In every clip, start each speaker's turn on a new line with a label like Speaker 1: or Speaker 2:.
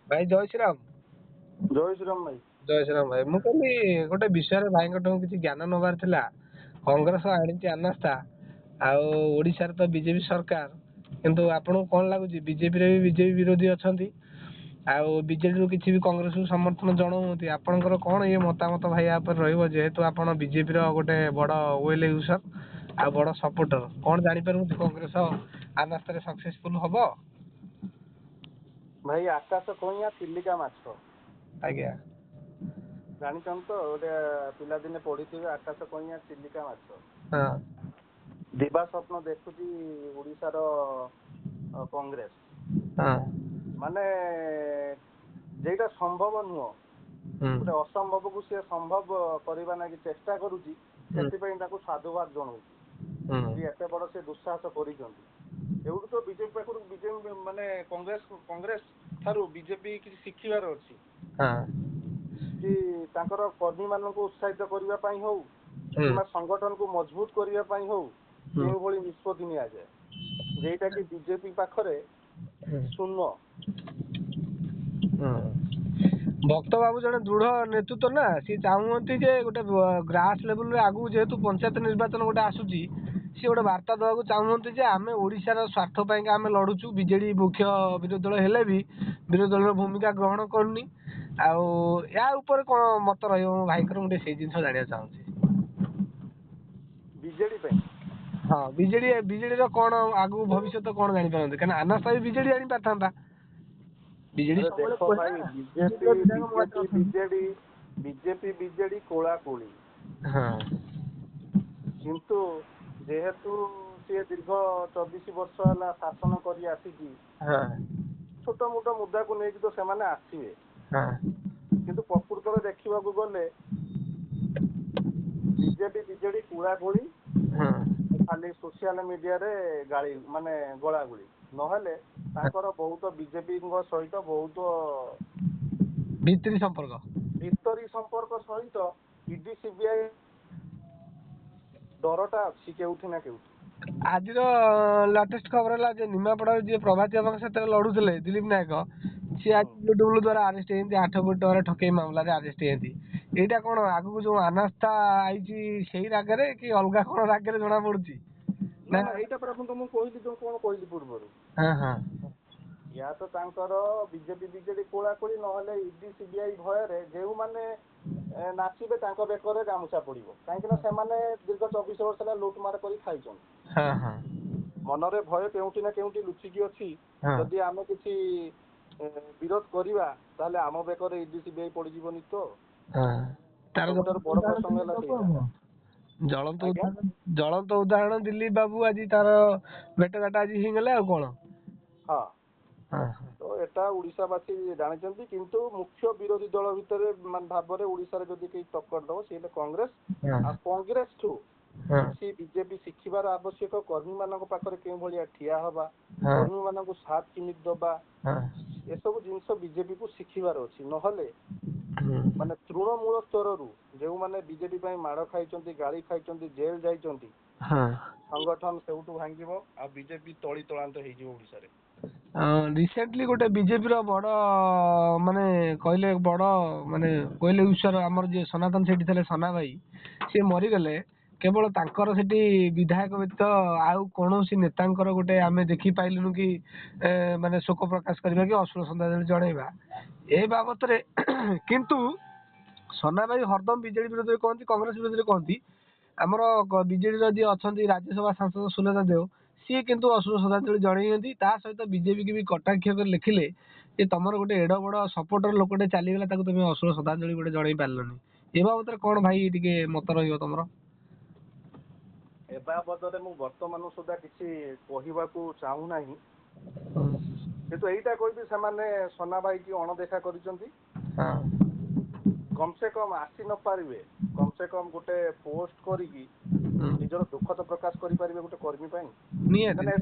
Speaker 1: ଭାଇ ଜୟ ଶ୍ରୀରାମ।
Speaker 2: ଜୟ ଶ୍ରୀରାମ ଭାଇ।
Speaker 1: ଜୟ ଶ୍ରୀରାମ ଭାଇ। ମୁଁ କହିଲି ଗୋଟେ ବିଷୟରେ ଭାଇଙ୍କଠୁ କିଛି ଜ୍ଞାନ ନେବାର ଥିଲା। କଂଗ୍ରେସ ଆଣିଛି ଅନାସ୍ଥା, ଆଉ ଓଡିଶାରେ ତ ବିଜେପି ସରକାର, କିନ୍ତୁ ଆପଣଙ୍କୁ କଣ ଲାଗୁଛି ବିଜେପିରେ ବି ବିଜେପି ବିରୋଧୀ ଅଛନ୍ତି, ଆଉ ବିଜେଡିରୁ କିଛି ବି କଂଗ୍ରେସକୁ ସମର୍ଥନ ଜଣାଉଛନ୍ତି। ଆପଣଙ୍କର କଣ ଇଏ ମତାମତ ଭାଇ ୟା ଉପରେ ରହିବ, ଯେହେତୁ ଆପଣ ବିଜେପିର ଗୋଟେ ବଡ ୱେଲ୍ ୟୁଜର ଆଉ ବଡ ସପୋର୍ଟର, କଣ ଜାଣିପାରୁଛନ୍ତି କଂଗ୍ରେସ ଅନାସ୍ଥାରେ ସକ୍ସେସଫୁଲ ହବ?
Speaker 2: ଭାଇ ଆକାଶ କଇଁଆ ଚିଲିକା ମାଛ
Speaker 1: ଆଜ୍ଞା।
Speaker 2: ଜାଣିଛନ୍ତି ତ, ଗୋଟେ ପିଲାଦିନେ ପଢିଥିବେ ଆକାଶ କଇଁଆ ଚିଲିକା ମାଛ।
Speaker 1: ହଁ।
Speaker 2: ଦିବା ସ୍ୱପ୍ନ ଦେଖୁଛି ଓଡିଶାର କଂଗ୍ରେସ।
Speaker 1: ହଁ।
Speaker 2: ମାନେ ଯେଇଟା ସମ୍ଭବ ନୁହଁ, ଗୋଟେ ଅସମ୍ଭବକୁ ସିଏ ସମ୍ଭବ କରିବା ଲାଗି ଚେଷ୍ଟା କରୁଛି, ସେଥିପାଇଁ ତାକୁ ସାଧୁବାଦ ଜଣାଉଛି। ସିଏ ଏତେ ବଡ ସେ ଦୁଃସାହସ କରିଛନ୍ତି। ଏଉଠୁ ତ ବିଜେପି ପାଖରୁ ବିଜେପି ମାନେ କଂଗ୍ରେସ ଠାରୁ ବିଜେପି କିଛି ଶିଖିବାର ଅଛି। କି ତାଙ୍କର କର୍ମୀ ମାନଙ୍କୁ ଉତ୍ସାହିତ କରିବା ପାଇଁ ହଉ କିମ୍ବା ସଂଗଠନକୁ ମଜବୁତ କରିବା ପାଇଁ ହଉ, କେଉଁଭଳି ନିଷ୍ପତ୍ତି ନିଆଯାଏ, ଯେଇଟା କି ବିଜେପି ପାଖରେ ଶୂନ୍ୟ।
Speaker 1: ଭକ୍ତ ବାବୁ ଜଣେ ଦୃଢ ନେତୃତ୍ୱ ନା, ସିଏ ଚାହୁଁଛନ୍ତି ଯେ ଗୋଟେ ଗ୍ରାସ ଲେବୁଲରେ ଆଗକୁ, ଯେହେତୁ ପଞ୍ଚାୟତ ନିର୍ବାଚନ ଗୋଟେ ଆସୁଛି, ସିଏ ଗୋଟେ ବାର୍ତ୍ତା ଦେବାକୁ ଚାହୁଁଛନ୍ତି ଯେ ଆମେ ଓଡିଶାର ସ୍ୱାର୍ଥ ପାଇଁକା ଆମେ ଲଢୁଛୁ। ବିଜେଡି ମୁଖ୍ୟ ବିରୋଧୀ ଦଳ ହେଲେ ବି ବିରୋଧୀ ଦଳର ଭୂମିକା ଗ୍ରହଣ କରୁନି। ଆଉ ୟା ଉପରେ କଣ ମତ ରହିବ ମୋ ଭାଇଙ୍କର, ମୁଁ ଟିକେ ସେଇ ଜିନିଷ ଜାଣିବାକୁ ଚାହୁଁଛି।
Speaker 2: ବିଜେଡି ପାଇଁ
Speaker 1: ହଁ, ବିଜେଡିର କଣ ଆଗକୁ ଭବିଷ୍ୟତ କଣ ଜାଣିପାରନ୍ତି, କାହିଁକିନା ଆନାସ୍ଥା ବି ବିଜେଡି ଜାଣିପାରିଥାନ୍ତା। ବିଜେଡି ସବୁବେଳେ
Speaker 2: ଦେଖ
Speaker 1: କୁହେ
Speaker 2: ଭାଇ,
Speaker 1: ନା,
Speaker 2: ବିଜେପି
Speaker 1: ବିଧାୟକ ମୋ ପାଖରେ
Speaker 2: ବିଜେପି
Speaker 1: ଅଛନ୍ତି।
Speaker 2: ବିଜେଡି ବିଜେପି ବିଜେଡି କୋଳା କୋଳି।
Speaker 1: ହଁ।
Speaker 2: କିନ୍ତୁ ଯେହେତୁ ସିଏ ଦୀର୍ଘ 24 ବର୍ଷ ହେଲା ଶାସନ କରି ଆସିଛି,
Speaker 1: ହଁ।
Speaker 2: ଛୋଟ ମୋଟ ମୁଦ୍ଦାକୁ ନେଇକି ତ ସେମାନେ ଆସିବେ।
Speaker 1: ହଁ।
Speaker 2: କିନ୍ତୁ ପ୍ରକୃତରେ ଦେଖିବାକୁ ଗଲେ ବିଜେପି ବିଜେଡି କୁଳାକୁଳି,
Speaker 1: ହଁ।
Speaker 2: ଖାଲି ସୋସିଆଲ ମିଡିଆରେ ଗାଳି ମାନେ ଗୋଳାଗୁଳି, ନହେଲେ ତାଙ୍କର ବହୁତ ବିଜେପିଙ୍କ ସହିତ ବହୁତ
Speaker 1: ଭିତ୍ତିରି ସମ୍ପର୍କ।
Speaker 2: ଭିତରି ସମ୍ପର୍କ ସହିତ ଇଡି ସିବିଆଇ ଡରଟା ଅଛି କେଉଠି ନା କେଉଠି।
Speaker 1: ଆଜିର ଲାଟେଷ୍ଟ ଖବର ହେଲା ଯେ ନିମାପଡାରେ ଯିଏ ପ୍ରଭାତୀ ବାବୁଙ୍କ ସାଥିରେ ଲଢୁଥିଲେ ଦିଲ୍ଲୀପ ନାୟକ, ସିଏ ଆଜି ଇଡବ୍ଲ୍ୟୁ ଦ୍ୱାରା ଆରେଷ୍ଟ ହେଇଛନ୍ତି। 8 କୋଟି ଟଙ୍କାର ଠକେଇ ମାମଲାରେ ଆରେଷ୍ଟ ହେଇଛନ୍ତି। ଏଇଟା କଣ ଆଗକୁ ଯୋଉ ଅନାସ୍ଥା ଆଇଛି ସେଇ ରାଗରେ କି ଅଲଗା କଣ ରାଗରେ ଜଣା ପଡୁଛି?
Speaker 2: ନା ନା, ଏଇଟା ପରା ମୁଁ ତମକୁ କହିଲି, ଯୋଉ କଣ କହିଲି ପୂର୍ବରୁ।
Speaker 1: ହଁ ହଁ।
Speaker 2: ୟା ତ ତାଙ୍କର ବିଜେପି ବିଜେଡି କୋଳାକୁଳି, ନହେଲେ ଇଡି ସିବିଆଇ ଭୟରେ ଯେଉଁମାନେ ନାଚିବେ ତାଙ୍କ ବେକରେ ଗାମୁଛା ପଡିବ। କାହିଁକି ନା ସେମାନେ ଦୀର୍ଘ 24 ବର୍ଷ ହେଲା ଲୁଟମାର କରି ଖାଇଛନ୍ତି।
Speaker 1: ହଁ ହଁ।
Speaker 2: ମନରେ ଭୟ କେଉଁଠି ନା କେଉଁଠି ଲୁଚିକି ଅଛି।
Speaker 1: ହଁ।
Speaker 2: ଯଦି ଆମେ କିଛି ବିରୋଧ କରିବା, ତାହେଲେ ଆମ ବେକରେ ଇଡି ସିବିଆଇ ପଡିଯିବନି ତ।
Speaker 1: ତାର
Speaker 2: ସବୁଠାରୁ ବଡ ପ୍ରସଙ୍ଗ ହେଲା ସେଇଟା। ଆଜ୍ଞା,
Speaker 1: ଜ୍ୱଳନ୍ତ ଉଦାହରଣ ଦିଲ୍ଲୀପ ବାବୁ ଆଜି ତାର ଭେଟଘାଟ ଆଜି ହେଇଗଲେ, ଆଉ କଣ।
Speaker 2: ହଁ।
Speaker 1: ହଁ।
Speaker 2: ତ ଏଟା ଓଡିଶାବାସୀ ଜାଣିଛନ୍ତି, କିନ୍ତୁ ମୁଖ୍ୟ ବିରୋଧୀ ଦଳ ଭିତରେ ମାନେ ଭାବରେ ଓଡିଶାରେ ଯଦି କେହି ଟକ୍କର ଦବ, ସିଏ ହେଲେ କଂଗ୍ରେସ। ଆଉ କଂଗ୍ରେସଠୁ କିଛି ବିଜେପି ଶିଖିବାର ଆବଶ୍ୟକ। କର୍ମୀ ମାନଙ୍କ ପାଖରେ କେଉଁ ଭଳିଆ ଠିଆ ହବା, କର୍ମୀ ମାନଙ୍କୁ ସାଥ କେମିତି ଦବା, ଏସବୁ ଜିନିଷ ବିଜେପି କୁ ଶିଖିବାର ଅଛି। ନହେଲେ ମାନେ ତୃଣମୂଳ ସ୍ତରରୁ ଯେଉଁମାନେ ବିଜେପି ପାଇଁ ମାଡ ଖାଇଛନ୍ତି, ଗାଳି ଖାଇଛନ୍ତି, ଜେଲ ଯାଇଛନ୍ତି, ସଂଗଠନ ସେଇଠୁ ଭାଙ୍ଗିବ, ଆଉ ବିଜେପି ତଳି ତଳାନ୍ତ ହେଇଯିବ ଓଡିଶାରେ।
Speaker 1: ରିସେଣ୍ଟଲି ଗୋଟେ ବିଜେପିର ବଡ ମାନେ କହିଲେ ଈଶ୍ୱର ଆମର ଯିଏ ସନାତନ ସେଠି ଥିଲେ, ସନା ଭାଇ, ସିଏ ମରିଗଲେ। କେବଳ ତାଙ୍କର ସେଠି ବିଧାୟକ ବ୍ୟତୀତ ଆଉ କୌଣସି ନେତାଙ୍କର ଗୋଟେ ଆମେ ଦେଖିପାଇଲୁନୁ କି ମାନେ ଶୋକ ପ୍ରକାଶ କରିବା କି ଅଶ୍ରୁଳ ଶ୍ରଦ୍ଧାଞ୍ଜଳି ଜଣେଇବା ଏ ବାବଦରେ। କିନ୍ତୁ ସନା ଭାଇ ହରଦମ ବିଜେଡି ବିରୋଧରେ କହନ୍ତି, କଂଗ୍ରେସ ବିରୋଧରେ କହନ୍ତି। ଆମର ବିଜେଡିର ଯିଏ ଅଛନ୍ତି ରାଜ୍ୟସଭା ସାଂସଦ ସୁନେତା ଦେଓ, ସିଏ କିନ୍ତୁ ଅଶ୍ରୁଳ ଶ୍ରଦ୍ଧାଞ୍ଜଳି ଜଣେଇଛନ୍ତି। ତା ସହିତ ବିଜେପି କି ବି କଟାକ୍ଷ କରି ଲେଖିଲେ ଯେ ତମର ଗୋଟେ ଏଡ ବଡ ସପୋର୍ଟର ଲୋକଟେ ଚାଲିଗଲା, ତାକୁ ତମେ ଅଶ୍ରୁଳ ଶ୍ରଦ୍ଧାଞ୍ଜଳି ଗୋଟେ ଜଣେଇ ପାରିଲନି। ଏ ବାବଦରେ କଣ ଭାଇ ଟିକେ ମତ ରହିବ ତମର?
Speaker 2: ଏ ବାବଦରେ ମୁଁ ବର୍ତ୍ତମାନ ସୁଦ୍ଧା କିଛି କହିବାକୁ ଚାହୁଁନାହିଁ। କିନ୍ତୁ ଏଇଟା କହିବି, ସେମାନେ ସନା ଭାଇକି ଅଣଦେଖା କରିଛନ୍ତି। କମ ସେ କମ ଆସି ନ ପାରିବେ, କମ ସେ କମ ଗୋଟେ ପୋଷ୍ଟ କରିକି ନିଜର ଦୁଃଖ ତ ପ୍ରକାଶ କରିପାରିବେ ଗୋଟେ କର୍ମୀ ପାଇଁ।
Speaker 1: ନିହାତି।
Speaker 2: କାହିଁକିନା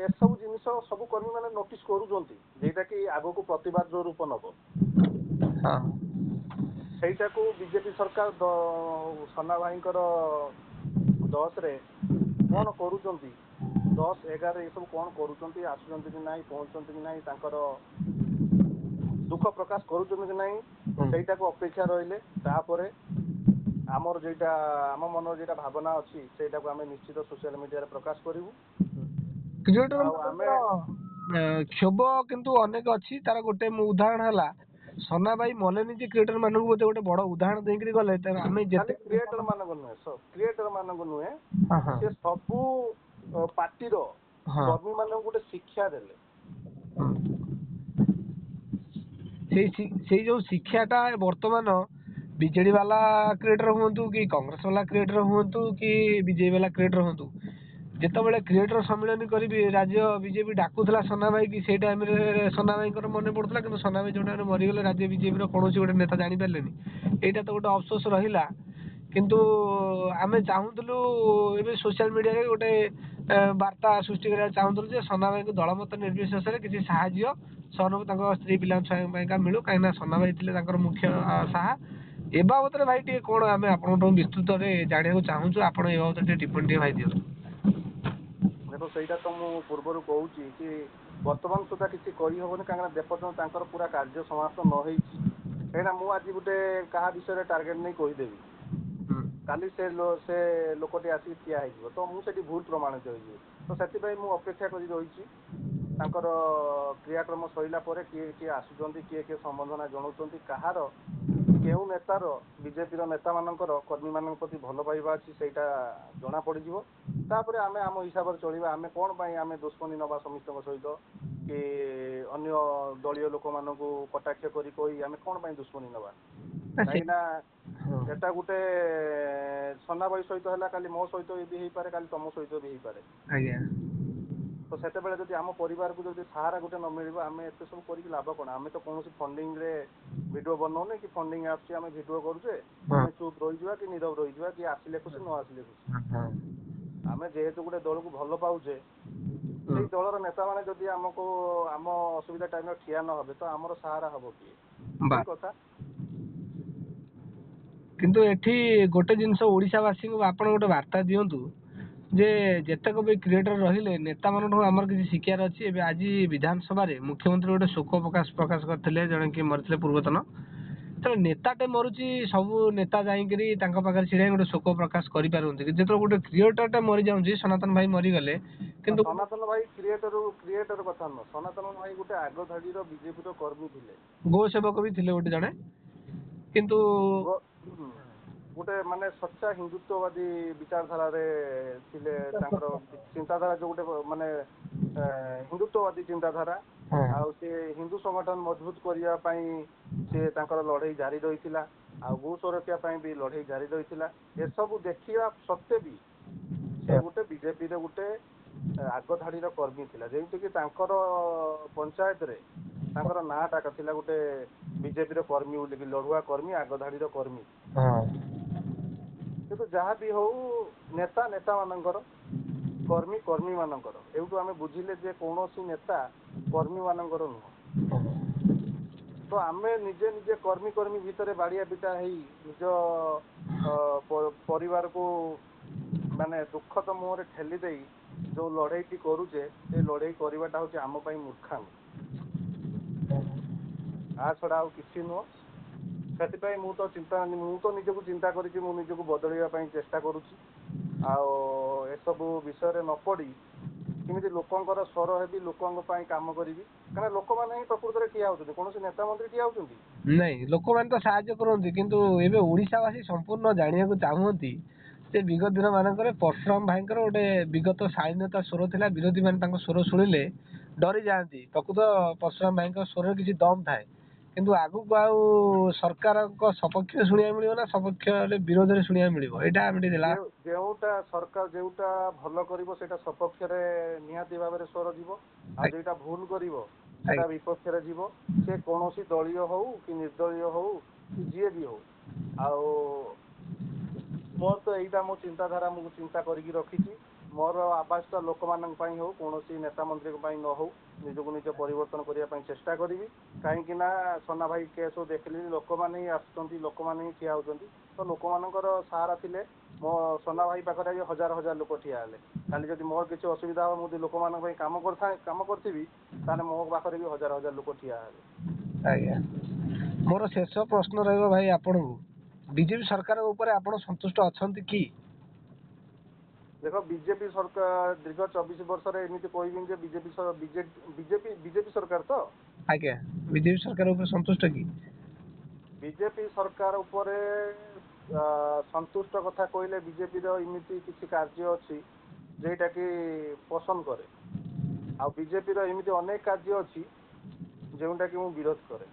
Speaker 2: ଏସବୁ ଜିନିଷ ସବୁ କର୍ମୀ ମାନେ ନୋଟିସ କରୁଛନ୍ତି, ଯୋଉଟା କି ଆଗକୁ ପ୍ରତିବାଦର ରୂପ ନବ। ସେଇଟାକୁ ବିଜେପି ସରକାର ସନା ଭାଇଙ୍କର 10ରେ କଣ କରୁଛନ୍ତି, 10, 11 ଏସବୁ କଣ କରୁଛନ୍ତି, ଆସୁଛନ୍ତି କି ନାହିଁ, ପହଞ୍ଚୁଛନ୍ତି କି ନାହିଁ, ତାଙ୍କର ଦୁଃଖ ପ୍ରକାଶ କରୁଛନ୍ତି କି ନାହିଁ ସେଇଟାକୁ ଅପେକ୍ଷା ରହିଲେ। ତାପରେ ଆମର ଯେଟା ଆମ ମନର ଯେଟା ଭାବନା ଅଛି ସେଇଟାକୁ ଆମେ ନିଶ୍ଚିତ ସୋସିଆଲ ମିଡିଆରେ ପ୍ରକାଶ କରିବୁ।
Speaker 1: କ୍ରିଏଟର କ୍ଷୋଭ କିନ୍ତୁ ଅନେକ ଅଛି। ତାର ଗୋଟେ ଉଦାହରଣ ହେଲା ସନା ଭାଇ ମଲେନି ଯେ କ୍ରିଏଟର ମାନଙ୍କୁ ବୋଧେ ଗୋଟେ ବଡ ଉଦାହରଣ ଦେଇକିରି ଗଲେ। ଆମେ ଯେତେ
Speaker 2: କ୍ରିଏଟର ମାନଙ୍କୁ ନୁହେଁ ସେ ସବୁ ପାର୍ଟିର କର୍ମୀ ମାନଙ୍କୁ ଗୋଟେ ଶିକ୍ଷା ଦେଲେ।
Speaker 1: ସେଇ ଯୋଉ ଶିକ୍ଷାଟା ବର୍ତ୍ତମାନ ବିଜେଡି ବାଲା କ୍ରିଏଟର ହୁଅନ୍ତୁ କି କଂଗ୍ରେସ ବାଲା କ୍ରିଏଟର ହୁଅନ୍ତୁ କି ବିଜେପି ବାଲା କ୍ରିଏଟର ହୁଅନ୍ତୁ, ଯେତେବେଳେ କ୍ରିଏଟର ସମ୍ମିଳନୀ କରିବି ରାଜ୍ୟ ବିଜେପି ଡାକୁଥିଲା ସନା ଭାଇ କି, ସେଇ ଟାଇମରେ ସନା ଭାଇଙ୍କର ମନେ ପଡୁଥିଲା, କିନ୍ତୁ ସନା ଭାଇ ଯୋଉ ଟାଇମରେ ମରିଗଲେ ରାଜ୍ୟ ବିଜେପିର କୌଣସି ଗୋଟେ ନେତା ଜାଣିପାରିଲେନି। ଏଇଟା ତ ଗୋଟେ ଅଫସୋସ ରହିଲା। କିନ୍ତୁ ଆମେ ଚାହୁଁଥିଲୁ ଏବେ ସୋସିଆଲ ମିଡିଆରେ ଗୋଟେ ବାର୍ତ୍ତା ସୃଷ୍ଟି କରିବାକୁ ଚାହୁଁଥିଲୁ ଯେ ସନା ଭାଇଙ୍କୁ ଦଳମତ ନିର୍ବିଶେଷରେ କିଛି ସାହାଯ୍ୟ ସହନକୁ ତାଙ୍କ ସ୍ତ୍ରୀ ପିଲାଙ୍କ ପାଇଁକା ମିଳୁ, କାହିଁକିନା ସନା ଭାଇ ଥିଲେ ତାଙ୍କର ମୁଖ୍ୟ ସାହା। ଏ ବାବଦରେ ଭାଇ ଟିକେ କଣ ଆମେ ଆପଣଙ୍କଠୁ ବିସ୍ତୃତରେ ଜାଣିବାକୁ ଚାହୁଁଛୁ, ଆପଣ ଏ ବାବଦରେ ଟିକେ ଟିପ୍ପଣୀ ଟିକେ ଭାଇ ଦିଅନ୍ତୁ।
Speaker 2: ଦେଖ ସେଇଟା ତ ମୁଁ ପୂର୍ବରୁ କହୁଛି କି ବର୍ତ୍ତମାନ ସୁଦ୍ଧା କିଛି କହିହବନି, କାହିଁକିନା ଯେପର୍ଯ୍ୟନ୍ତ ତାଙ୍କର ପୁରା କାର୍ଯ୍ୟ ସମାପ୍ତ ନ ହେଇଛି। କାହିଁକିନା ମୁଁ ଆଜି ଗୋଟେ କାହା ବିଷୟରେ ଟାର୍ଗେଟ ନେଇ କହିଦେବି, କାଲି ସେ ଲୋକଟି ଆସିକି ଠିଆ ହେଇଯିବ, ତ ମୁଁ ସେଠି ଭୁଲ ପ୍ରମାଣିତ ହେଇଯିବ। ତ ସେଥିପାଇଁ ମୁଁ ଅପେକ୍ଷା କରି ରହିଛି। ତାଙ୍କର କ୍ରିୟାକ୍ରମ ସରିଲା ପରେ କିଏ କିଏ ଆସୁଛନ୍ତି, କିଏ ସମ୍ବର୍ଦ୍ଧନା ଜଣାଉଛନ୍ତି, କାହାର କେଉଁ ନେତାର ବିଜେପିର ନେତାମାନଙ୍କର କର୍ମୀମାନଙ୍କ ପ୍ରତି ଭଲ ପାଇବା ଅଛି ସେଇଟା ଜଣା ପଡ଼ିଯିବ। ତାପରେ ଆମେ ଆମ ହିସାବରେ ଚଳିବା। ଆମେ କଣ ପାଇଁ ଆମେ ଦୁଶ୍ମନୀ ନେବା ସମସ୍ତଙ୍କ ସହିତ, କି ଅନ୍ୟ ଦଳୀୟ ଲୋକମାନଙ୍କୁ କଟାକ୍ଷ କରି କହି ଆମେ କଣ ପାଇଁ ଦୁଶ୍ମନୀ ନେବା? କାହିଁକିନା ଏଟା ଗୋଟେ ସନା ଭାଇ ସହିତ ହେଲା, କାଲି ମୋ ସହିତ ବି ହେଇପାରେ, କାଲି ତମ ସହିତ ବି ହେଇପାରେ। ତ ସେତେବେଳେ ଯଦି ଆମ ପରିବାରକୁ ଯଦି ସାହାରା ଗୋଟେ ନ ମିଳିବ, ଆମେ ଏତେ ସବୁ କରିକି ଲାଭ କଣ? ଆମେ ତ କୌଣସି ଫଣ୍ଡିଙ୍ଗରେ ଭିଡିଓ ବନଉନେ କି ଫଣ୍ଡିଙ୍ଗ ଆସୁଛି ଆମେ ଭିଡିଓ କରୁଛେ, ଆମେ ଚୁପ୍ ରହିଯିବା କି ନୀରବ ରହିଯିବା, କି ଆସିଲେ ଖୁସି ନ ଆସିଲେ ଖୁସି। ଆମେ ଯେହେତୁ ଗୋଟେ ଦଳକୁ ଭଲ ପାଉଛେ, ସେଇ ଦଳର ନେତାମାନେ ଯଦି ଆମକୁ ଆମ ଅସୁବିଧା ଟାଇମରେ ଠିଆ ନ ହେବେ ତ ଆମର ସାହାରା ହବ କିଏ? ସେଇ କଥା।
Speaker 1: କିନ୍ତୁ ଏଠି ଗୋଟେ ଜିନିଷ ଓଡିଶାବାସୀଙ୍କୁ ଆପଣ ଗୋଟେ ବାର୍ତ୍ତା ଦିଅନ୍ତୁ ଯେ ଯେତେକ ବି କ୍ରିଏଟର ରହିଲେ ନେତାମାନଙ୍କଠୁ ଆମର କିଛି ଶିଖିବାର ଅଛି। ଏବେ ଆଜି ବିଧାନସଭାରେ ମୁଖ୍ୟମନ୍ତ୍ରୀ ଗୋଟେ ଶୋକ ପ୍ରକାଶ କରିଥିଲେ, ଜଣେ କିଏ ମରିଥିଲେ ପୂର୍ବତନ। ଯେତେବେଳେ ନେତାଟେ ମରୁଛି ସବୁ ନେତା ଯାଇକିରି ତାଙ୍କ ପାଖରେ ଛିଡା ଗୋଟେ ଶୋକ ପ୍ରକାଶ କରିପାରନ୍ତି, ଯେତେବେଳେ ଗୋଟେ କ୍ରିଏଟରଟେ ମରିଯାଉଛି, ସନାତନ ଭାଇ ମରିଗଲେ, କିନ୍ତୁ
Speaker 2: ସନାତନ ଭାଇ କ୍ରିଏଟର କଥା ନୁହଁ। ସନାତନ ଭାଇ ଗୋଟେ ଆଗ ଧାଡିର ବିଜେପିର କର୍ମୀ ଥିଲେ,
Speaker 1: ଗୋ ସେବକ ବି ଥିଲେ ଗୋଟେ ଜଣେ, କିନ୍ତୁ
Speaker 2: ଗୋଟେ ମାନେ ସଚ୍ଚା ହିନ୍ଦୁତ୍ୱବାଦୀ ବିଚାରଧାରାରେ ଥିଲେ। ତାଙ୍କର ଚିନ୍ତାଧାରା ଯୋଉ ଗୋଟେ ମାନେ ହିନ୍ଦୁତ୍ୱବାଦୀ ଚିନ୍ତାଧାରା, ଆଉ ସେ ହିନ୍ଦୁ ସଂଗଠନ ମଜବୁତ କରିବା ପାଇଁ ସେ ତାଙ୍କର ଲଢେଇ ଜାରି ରହିଥିଲା, ଆଉ ଗୁ ସୁରକ୍ଷା ପାଇଁ ବି ଲଢେଇ ଜାରି ରହିଥିଲା। ଏସବୁ ଦେଖିବା ସତ୍ତ୍ୱେ ବି ସେ ଗୋଟେ ବିଜେପିର ଗୋଟେ ଆଗ ଧାଡିର କର୍ମୀ ଥିଲା, ଯେମିତିକି ତାଙ୍କର ପଞ୍ଚାୟତରେ ତାଙ୍କର ନାଁ ଡାକ ଥିଲା ଗୋଟେ ବିଜେପିର କର୍ମୀ ବୋଲିକି, ଲଢୁଆ କର୍ମୀ, ଆଗ ଧାଡିର କର୍ମୀ। କିନ୍ତୁ ଯାହା ବି ହଉ ନେତା ମାନଙ୍କର, କର୍ମୀ ମାନଙ୍କର, ଏଇଠୁ ଆମେ ବୁଝିଲେ ଯେ କୌଣସି ନେତା କର୍ମୀ ମାନଙ୍କର ନୁହଁ। ତ ଆମେ ନିଜେ କର୍ମୀ ଭିତରେ ବାଡିଆ ପିଟା ହେଇ ନିଜ ପରିବାରକୁ ମାନେ ଦୁଃଖଦ ମୁହଁରେ ଠେଲି ଦେଇ ଯୋଉ ଲଢେଇଟି କରୁଛେ, ସେ ଲଢେଇ କରିବାଟା ହଉଛି ଆମ ପାଇଁ ମୂର୍ଖାମି। ଆ ଛଡା ଆଉ କିଛି ନୁହଁ। ସେଥିପାଇଁ ମୁଁ ତ ନିଜକୁ ଚିନ୍ତା କରିଛି, ମୁଁ ନିଜକୁ ବଦଳିବା ପାଇଁ ଚେଷ୍ଟା କରୁଛି। ଆଉ ଏସବୁ ବିଷୟରେ ନ ପଡି କେମିତି ଲୋକଙ୍କର ସ୍ୱର ହେବି, ଲୋକଙ୍କ ପାଇଁ କାମ କରିବି। କାରଣ ଲୋକମାନେ ହିଁ ପ୍ରକୃତରେ ଠିଆ ହଉଛନ୍ତି, କୌଣସି ନେତା ମନ୍ତ୍ରୀ ଠିଆ ହଉଛନ୍ତି?
Speaker 1: ନାଇଁ, ଲୋକମାନେ ତ ସାହାଯ୍ୟ କରନ୍ତି, କିନ୍ତୁ ଏବେ ଓଡିଶାବାସୀ ସମ୍ପୂର୍ଣ୍ଣ ଜାଣିବାକୁ ଚାହୁଁନ୍ତି ଯେ ବିଗତ ଦିନ ମାନଙ୍କରେ ପରଶୁରାମ ଭାଇଙ୍କର ଗୋଟେ ବିଗତ ଶାଳୀନତା ସ୍ୱର ଥିଲା। ବିରୋଧୀ ମାନେ ତାଙ୍କ ସ୍ୱର ଶୁଣିଲେ ଡରି ଯାଆନ୍ତି। ପ୍ରକୃତ ପରଶୁରାମ ଭାଇଙ୍କ ସ୍ୱରରେ କିଛି ଦମ ଥାଏ, କିନ୍ତୁ ଆଗକୁ ଆଉ ସରକାରଙ୍କ ସପକ୍ଷରେ ଶୁଣିବାକୁ ମିଳିବ ନା ସପକ୍ଷରେ ବିରୋଧରେ ଶୁଣିବାକୁ ମିଳିବ? ଏଇଟା ଆମେ ଟିକେ
Speaker 2: ଯେଉଁଟା ସରକାର ଯୋଉଟା ଭଲ କରିବ ସେଇଟା ସପକ୍ଷରେ ନିହାତି ଭାବରେ ସ୍ୱର ଯିବ, ଆଉ ଯୋଉଟା ଭୁଲ କରିବ ସେଟା ବିପକ୍ଷରେ ଯିବ। ସେ କୌଣସି ଦଳୀୟ ହଉ କି ନିର୍ଦଳୀୟ ହଉ କି ଯିଏ ବି ହଉ। ଆଉ ମୋର ତ ଏଇଟା ମୋ ଚିନ୍ତାଧାରା, ମୁଁ ଚିନ୍ତା କରିକି ରଖିଛି। ମୋର ଆବାସଟା ଲୋକମାନଙ୍କ ପାଇଁ ହଉ, କୌଣସି ନେତା ମନ୍ତ୍ରୀଙ୍କ ପାଇଁ ନ ହଉ, ନିଜକୁ ନିଜ ପରିବର୍ତ୍ତନ କରିବା ପାଇଁ ଚେଷ୍ଟା କରିବି। କାହିଁକି ନା ସନା ଭାଇ କେସ୍ ଦେଖିଲି, ଲୋକମାନେ ହିଁ ଆସୁଛନ୍ତି, ଲୋକମାନେ ହିଁ ଠିଆ ହଉଛନ୍ତି। ତ ଲୋକମାନଙ୍କର ସାହାରା ଥିଲେ ମୋ ସନା ଭାଇ ପାଖରେ ଆଜି ହଜାର ଲୋକ ଠିଆ ହେଲେ। କାଲି ଯଦି ମୋର କିଛି ଅସୁବିଧା ହବ, ମୁଁ ଯଦି ଲୋକମାନଙ୍କ ପାଇଁ କାମ କରିଥିବି, ତାହେଲେ ମୋ ପାଖରେ ବି ହଜାର ଲୋକ ଠିଆ ହେବେ।
Speaker 1: ଆଜ୍ଞା ମୋର ଶେଷ ପ୍ରଶ୍ନ ରହିବ ଭାଇ ଆପଣଙ୍କୁ ବିଜେପି ସରକାର ଉପରେ ଆପଣ ସନ୍ତୁଷ୍ଟ ଅଛନ୍ତି କି?
Speaker 2: ଦେଖ ବିଜେପି ସରକାର ଦୀର୍ଘ 24 ବର୍ଷରେ ଏମିତି କହିବିନି ଯେ ବିଜେପି ସରକାର ତ
Speaker 1: ଆଜ୍ଞା ବିଜେପି ସରକାର ଉପରେ ସନ୍ତୁଷ୍ଟ କି?
Speaker 2: ବିଜେପି ସରକାର ଉପରେ ସନ୍ତୁଷ୍ଟ କଥା କହିଲେ ବିଜେପିର ଏମିତି କିଛି କାର୍ଯ୍ୟ ଅଛି ଯୋଉଟା କି ପସନ୍ଦ କରେ ଆଉ ବିଜେପିର ଏମିତି ଅନେକ କାର୍ଯ୍ୟ ଅଛି ଯେଉଁଟା କି ମୁଁ ବିରୋଧ କରେ।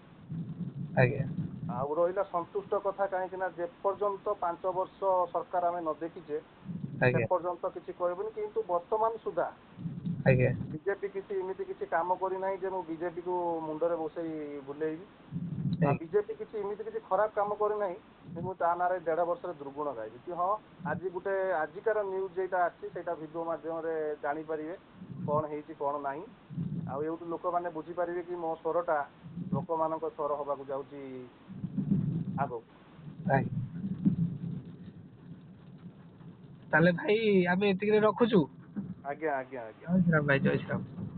Speaker 1: ଆଜ୍ଞା
Speaker 2: ଆଉ ରହିଲା ସନ୍ତୁଷ୍ଟ କଥା କାହିଁକି ନା ଯେପର୍ଯ୍ୟନ୍ତ 5 ବର୍ଷ ସରକାର ଆମେ ନ ଦେଖିଛେ ସେ
Speaker 1: ଆଜ୍ଞା
Speaker 2: ପର୍ଯ୍ୟନ୍ତ କିଛି କହିବୁନି କିନ୍ତୁ ବର୍ତ୍ତମାନ ସୁଦ୍ଧା
Speaker 1: ଆଜ୍ଞା
Speaker 2: ବିଜେପି କିଛି ଏମିତି କିଛି କାମ କରିନାହିଁ ଯେ ମୁଁ ବିଜେପି କୁ ମୁଣ୍ଡରେ ବସେଇ ବୁଲେଇବି ଆଉ
Speaker 1: ଆଜ୍ଞା
Speaker 2: ବିଜେପି କିଛି ଏମିତି କିଛି ଖରାପ କାମ କରିନାହିଁ ଯେ ମୁଁ ତା ନାଁରେ 1.5 ବର୍ଷରେ ଦୁର୍ଗୁଣ ଗାଇବି କି ହଁ ଆଜିକାର ନ୍ୟୁଜ ଯେଟା ଅଛି ସେଇଟା ଭିଡିଓ ମାଧ୍ୟମରେ ଜାଣିପାରିବେ କଣ ହେଇଛି କଣ ନାହିଁ ଆଉ ଏଇଠୁ ଲୋକମାନେ ବୁଝିପାରିବେ କି ମୋ ସ୍ୱରଟା ଲୋକମାନଙ୍କ ସ୍ୱର ହବାକୁ ଯାଉଛି ଆଗକୁ।
Speaker 1: ଆଜ୍ଞା ତାହେଲେ ଭାଇ ଆମେ ଏତିକିରେ ରଖୁଛୁ।
Speaker 2: ଆଜ୍ଞା ଆଜ୍ଞା ଆଜ୍ଞା।
Speaker 1: ଜୟ ଶ୍ରୀରାମ ଭାଇ ଜୟ ଶ୍ରୀରାମ।